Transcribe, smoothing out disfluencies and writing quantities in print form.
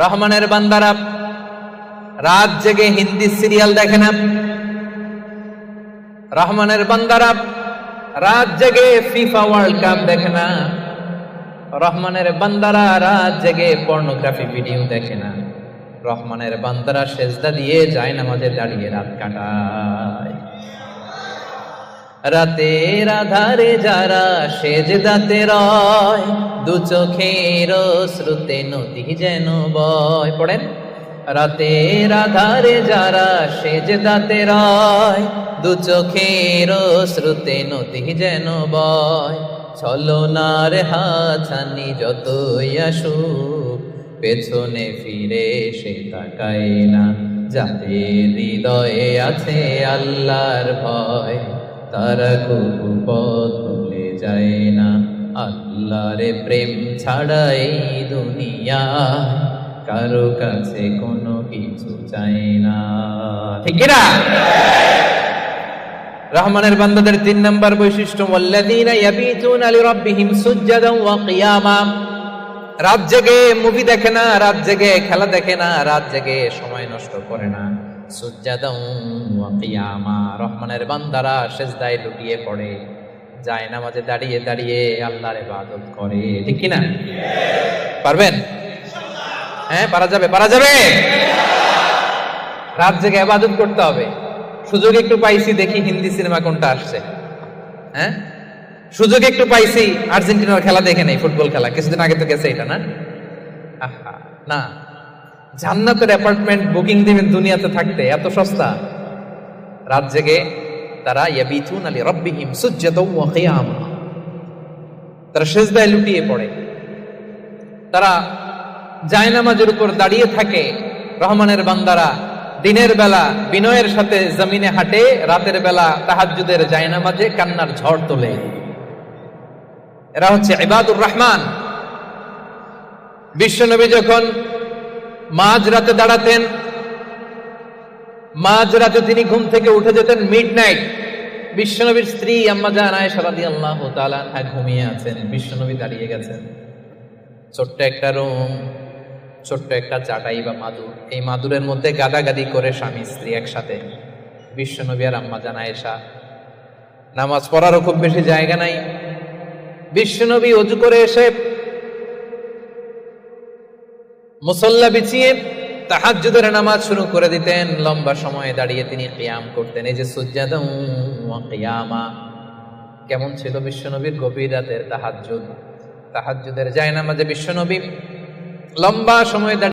রহমানের বান্দারা রাত জেগে হিন্দি সিরিয়াল দেখে না। রহমানের বান্দারা রাত জেগে ফিফা ওয়ার্ল্ড কাপ দেখে না। রহমানের বান্দারা রাত জেগে পর্নোগ্রাফি ভিডিও দেখে না। রহমানের বান্দারা সেজদা দিয়ে যায় নামাজে দাঁড়িয়ে রাত কাটায়। রাতের আধারে যারা সেজদাতে রয়, দু চোখের শ্রুতে নদী যেন বয়। পড়েন, রাতের আধারে যারা সেজদাতে রয়, দু চোখের শ্রুতে নদী যেন বয়। ছলনার হাতছানি যতই আসুক, পেছনে ফিরে সে তাকায় না। যাদের হৃদয়ে আছে আল্লাহর ভয়, তারা কবু পথ ভুলে যায় না। আল্লাহর প্রেম ছাড়া এই দুনিয়া কারো কাছে কোনো কিছু চাই না। ঠিক না? রহমানের বান্দাদের 3 নাম্বার বৈশিষ্ট্য, ওয়াল্লাযীনা ইয়াবিতুনা লিরাব্বিহিম সুজদান ওয়া কিয়ামা। রাত জেগে মুভি দেখে না, রাত জেগে খেলা দেখে না, রাত জেগে সময় নষ্ট করে না। সুজদান ওয়া কিয়ামা, রহমানের বান্দারা সিজদায় লুটিয়ে পড়ে, যায় নামাজে দাঁড়িয়ে দাঁড়িয়ে আল্লাহর ইবাদত করে। ঠিক কি না? পারবেন? হ্যাঁ, পারা যাবে, পারা যাবে। রাত জেগে ইবাদত করতে হবে। সুযোগ একটু পাইছি, দেখি হিন্দি সিনেমা কোনটা আসছে। হ্যাঁ, সুযোগ একটু পাইছি, আর্জেন্টিনার খেলা দেখে নেই, ফুটবল খেলা কিছুদিন আগে তো গেছে এটা না। আহা, না, জান্নাতের অ্যাপার্টমেন্ট বুকিং দিবেন দুনিয়াতে থাকতে, এত সস্তা। রাত জেগে তারা ইয়াবিতুনা লিরাব্বিহিম সুজদান ওয়া কিয়ামা, তারা সিজদায় লুটিয়ে পড়ে, তারা জায়নামাজের উপর দাঁড়িয়ে থাকে। রহমানের বান্দারা দিনের বেলা বিনয়ের সাথে জমিনে হাঁটে, রাতের বেলা তাহাজ্জুদের জায়নামাজে কান্নার ঝড় তোলে। এরা হচ্ছে ইবাদুর রহমান। বিশ্বনবী যখন মাঝ রাতে দাঁড়াতেন, মাঝ রাতে তিনি ঘুম থেকে উঠে যেতেন মিডনাইট। বিশ্বনবীর স্ত্রী আম্মা জান আয়েশা রাদিয়াল্লাহু তাআলা আনহা ঘুমিয়ে আছেন, বিশ্বনবী দাঁড়িয়ে গেছেন। ছোট্ট একটা রুম, ছোট্ট একটা চাটাই বা মাদুর, এই মাদুরের মধ্যে গাদাগাদি করে স্বামী স্ত্রী একসাথে। বিশ্বনবী আর আম্মা জান আয়েশা, নামাজ পড়ারও খুব বেশি জায়গা নাই। বিশ্বনবী ওযু করে এসে মুসল্লা বিছিয়ে তাহাজ্জুদের নামাজ শুরু করে দিতেন। লম্বা সময় দাঁড়িয়ে তিনি কিয়াম করতেন। এই যে সুজদান ওয়া কিয়ামা, কেমন ছিল বিশ্বনবীর গভীর রাতের তাহাজ্জুদ। তাহাজ্জুদের জায়নামাজে বিশ্বনবী লম্বা সময়